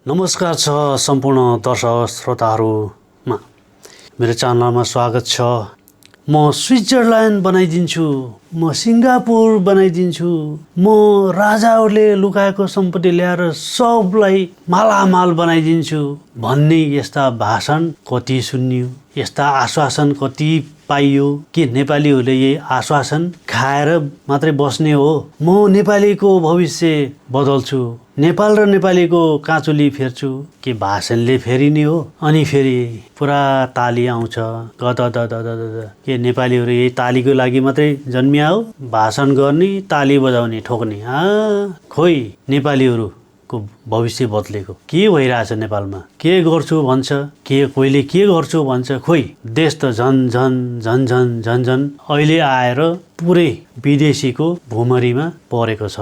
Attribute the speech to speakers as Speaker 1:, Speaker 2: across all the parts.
Speaker 1: नमस्कार छ सम्पूर्ण दर्शक श्रोताहरूमा मेरो च्यानलमा स्वागत छ। म स्विट्जरल्यान्ड बनाइदिन्छु, म सिङ्गापुर बनाइदिन्छु, म राजाहरूले लुकाएको सम्पत्ति ल्याएर सबलाई मालामाल बनाइदिन्छु भन्ने यस्ता भाषण कति सुन्यो, यस्ता आश्वासन कति पाइयो। के नेपालीहरूले यही आश्वासन खाएर मात्रै बस्ने हो? म नेपालीको भविष्य बदल्छु, नेपाल र नेपालीको काँचुली फेर्छु, के भाषणले फेरिने हो? अनि फेरि पुरा ताली आउँछ, गददददद। के नेपालीहरू यही तालीको लागि मात्रै जन्मिया हो? भाषण गर्ने, ताली बजाउने, ठोक्ने? खोइ नेपालीहरूको भविष्य बदलेको के भइरहेछ नेपालमा? के गर्छु भन्छ, कोहीले के गर्छु भन्छ। खोइ देश त झन झन झन झन झन झन अहिले आएर पुरै विदेशीको भुमरीमा परेको छ।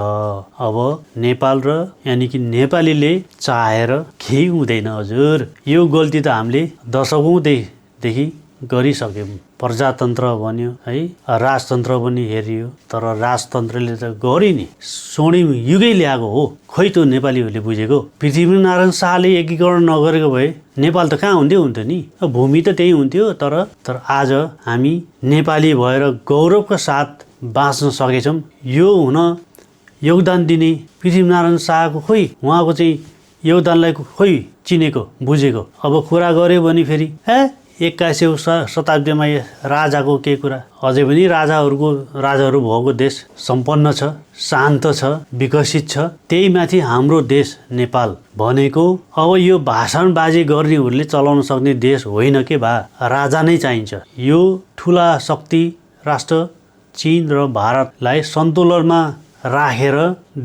Speaker 1: अब नेपाल र यानि कि नेपालीले चाहेर केही हुँदैन हजुर। यो गल्ती त हामीले दशकौँदेखि गरिसक्यौँ। प्रजातन्त्र भन्यो है, राजतन्त्र पनि हेरियो, तर राजतन्त्रले त गरि नि स्वर्णिम युगै ल्याएको हो। खोइ त नेपालीहरूले बुझेको? पृथ्वीनारायण शाहले एकीकरण नगरेको भए नेपाल त कहाँ हुन्थ्यो नि? भूमि त त्यही हुन्थ्यो। तर आज हामी नेपाली भएर गौरवका साथ बाँच्न सकेछौँ। यो हुन योगदान दिने पृथ्वीनारायण शाहको खोइ उहाँको चाहिँ योगदानलाई खोइ चिनेको बुझेको। अब कुरा गऱ्यो भने फेरि 21औं शताब्दीमा राजाको के कुरा? अझै पनि राजाहरू भएको देश सम्पन्न छ, शान्त छ, विकसित छ। त्यही माथि हाम्रो देश नेपाल भनेको अब यो भाषणबाजी गर्नेहरूले चलाउन सक्ने देश होइन के भा? राजा नै चाहिन्छ। यो ठुला शक्ति राष्ट्र चीन र भारतलाई सन्तुलनमा राखेर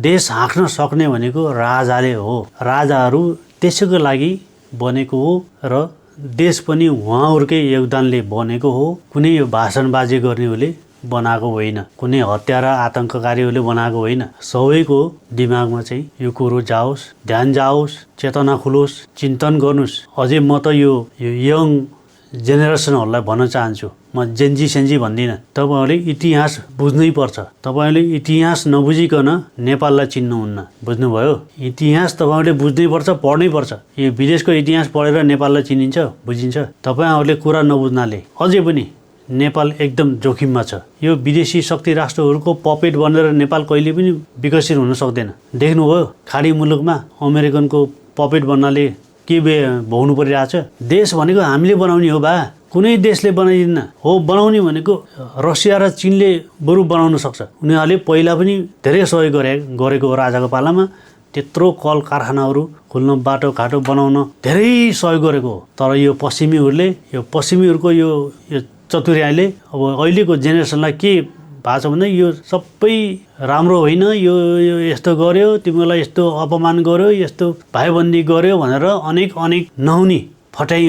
Speaker 1: देश हाँक्न सक्ने भनेको राजाले हो। राजाहरू त्यसैको लागि बनेको हो र देश पनि उहाँहरूकै योगदानले बनेको हो। कुनै यो भाषणबाजी गर्नेहरूले बनाएको होइन, कुनै हत्यारा आतङ्ककारीहरूले बनाएको होइन। सबैको दिमागमा चाहिँ यो कुरो जाओस्, ध्यान जाओस्, चेतना खुलोस्, चिन्तन गर्नुहोस्। अझै म त यो यङ जेनेरेसनहरूलाई भन्न चाहन्छु, म जेन्जी सेन्जी भन्दिनँ। तपाईँहरूले इतिहास बुझ्नै पर्छ। तपाईँहरूले इतिहास नबुझिकन नेपाललाई चिन्नुहुन्न, बुझ्नुभयो? इतिहास तपाईँहरूले बुझ्नै पर्छ, पढ्नै पर्छ। यो विदेशको इतिहास पढेर नेपाललाई चिनिन्छ, बुझिन्छ? तपाईँहरूले कुरा नबुझ्नाले अझै पनि नेपाल एकदम जोखिममा छ। यो विदेशी शक्ति राष्ट्रहरूको पपेट बनेर नेपाल कहिले पनि विकसित हुन सक्दैन। देख्नुभयो खाडी मुलुकमा अमेरिकनको पपेट बन्नाले के भोग्नु परिरहेछ? देश भनेको हामीले बनाउने हो बा, कुनै देशले बनाइदिन्न हो। बनाउने भनेको रसिया र चीनले बरु बनाउन सक्छ। उनीहरूले पहिला पनि धेरै सहयोग गरेको हो राजाको पालामा। त्यत्रो कल कारखानाहरू खोल्न, बाटोघाटो बनाउन धेरै सहयोग गरेको हो। तर यो पश्चिमीहरूको यो चतुर्याइले अब अहिलेको जेनेरेसनलाई के भएको छ भने यो सबै राम्रो होइन, यो यस्तो गर्यो, तिमीलाई यस्तो अपमान गर्यो, यस्तो भाइबन्दी गर्यो भनेर अनेक नहुने फटाइ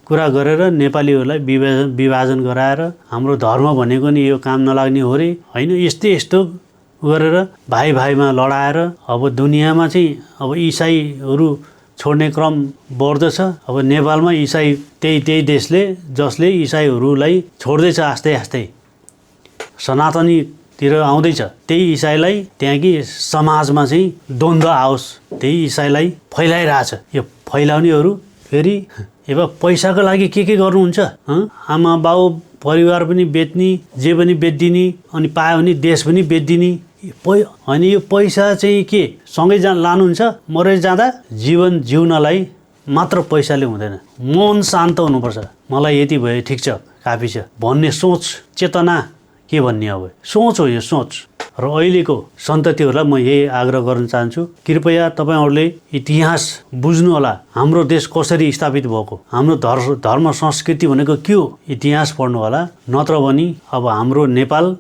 Speaker 1: कुरा गरेर नेपालीहरूलाई विभाजन गराएर हाम्रो धर्म भनेको नि यो काम नलाग्ने हो रे होइन, यस्तो गरेर भाइमा लडाएर अब दुनियाँमा चाहिँ अब इसाईहरू छोड्ने क्रम बढ्दछ। अब नेपालमा इसाई त्यही देशले जसले इसाईहरूलाई छोड्दैछ आस्ते आस्ते, सनातनीतिर आउँदैछ। त्यही इसाईलाई त्यहाँ कि समाजमा चाहिँ द्वन्द्व आओस्, त्यही इसाईलाई फैलाइरहेछ। यो फैलाउनेहरू फेरि अब पैसाको लागि के गर्नुहुन्छ? आमा बाउ परिवार पनि बेच्ने, जे पनि बेचिदिने, अनि पायो भने देश पनि बेचिदिने। होइन, यो पैसा चाहिँ के सँगै लानुहुन्छ? मरेर जाँदा जीवन जिउनलाई मात्र पैसाले हुँदैन, मन शान्त हुनुपर्छ। मलाई यति भयो, ठिक छ, काफी छ भन्ने सोच, चेतना के भन्ने? अब सोच हो यो, सोच। र अहिलेको सन्ततिहरूलाई म यही आग्रह गर्न चाहन्छु, कृपया तपाईँहरूले इतिहास बुझ्नु होला। हाम्रो देश कसरी स्थापित भएको, हाम्रो धर्म संस्कृति भनेको के हो, इतिहास पढ्नु होला। नत्र भने अब हाम्रो नेपाल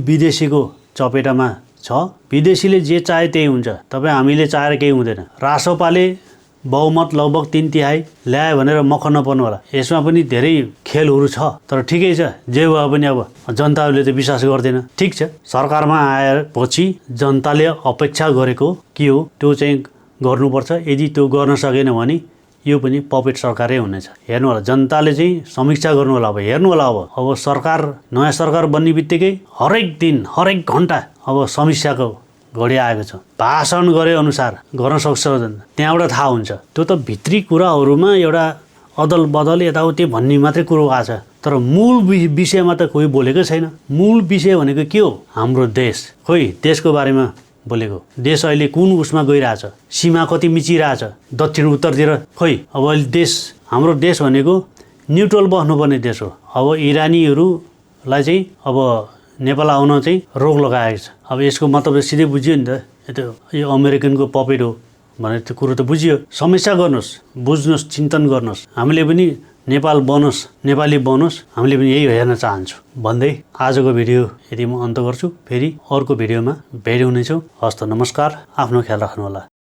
Speaker 1: विदेशीको चपेटामा छ। विदेशीले जे चाहे त्यही हुन्छ, हामीले चाहेर केही हुँदैन। रासोपाले बहुमत लगभग 3/3 ल्यायो भनेर मख नपर्नु होला। यसमा पनि धेरै खेलहरू छ। तर ठिकै छ, जे भए पनि अब जनताहरूले त विश्वास गर्दैन। ठिक छ, सरकारमा आएपछि जनताले अपेक्षा गरेको के हो त्यो चाहिँ गर्नुपर्छ। यदि त्यो गर्न सकेन भने यो पनि पपेट सरकारै हुनेछ। हेर्नु होला, जनताले चाहिँ समीक्षा गर्नु होला। अब हेर्नु होला, अब सरकार, नयाँ सरकार बन्ने बित्तिकै हरेक दिन हरेक घन्टा अब समीक्षाको घडी आएको छ। भाषण गरे अनुसार गर्न सक्छ त्यहाँबाट थाहा हुन्छ। त्यो त भित्री कुराहरूमा एउटा अदल बदल यताउति भन्ने मात्रै कुरो आएको छ, तर मूल विषयमा त कोही बोलेको छैन। मूल विषय भनेको के हो? हाम्रो देश। खोइ देशको बारेमा बोलेको। देश अहिले कुन उसमा गइरहेछ, सीमा कति मिचिरहेछ दक्षिण उत्तरतिर। खोइ अब अहिले देश, हाम्रो देश भनेको न्युट्रल बस्नुपर्ने देश हो। अब इरानीहरूलाई चाहिँ अब नेपाल आउन चाहिँ रोक लगाएको छ। अब यसको मतलब सिधै बुझ्यो नि त, यो अमेरिकनको पपेट हो भनेर त्यो कुरो त बुझियो। समस्या गर्नुहोस्, बुझ्नुहोस्, चिन्तन गर्नुहोस्। हामीले पनि नेपाल बनोस्, नेपाली बनोस्, हामीले पनि यही हेर्न चाहन्छौँ भन्दै आजको भिडियो यति म अन्त गर्छु। फेरि अर्को भिडियोमा भेट हुनेछौँ। हस्त नमस्कार, आफ्नो ख्याल राख्नुहोला।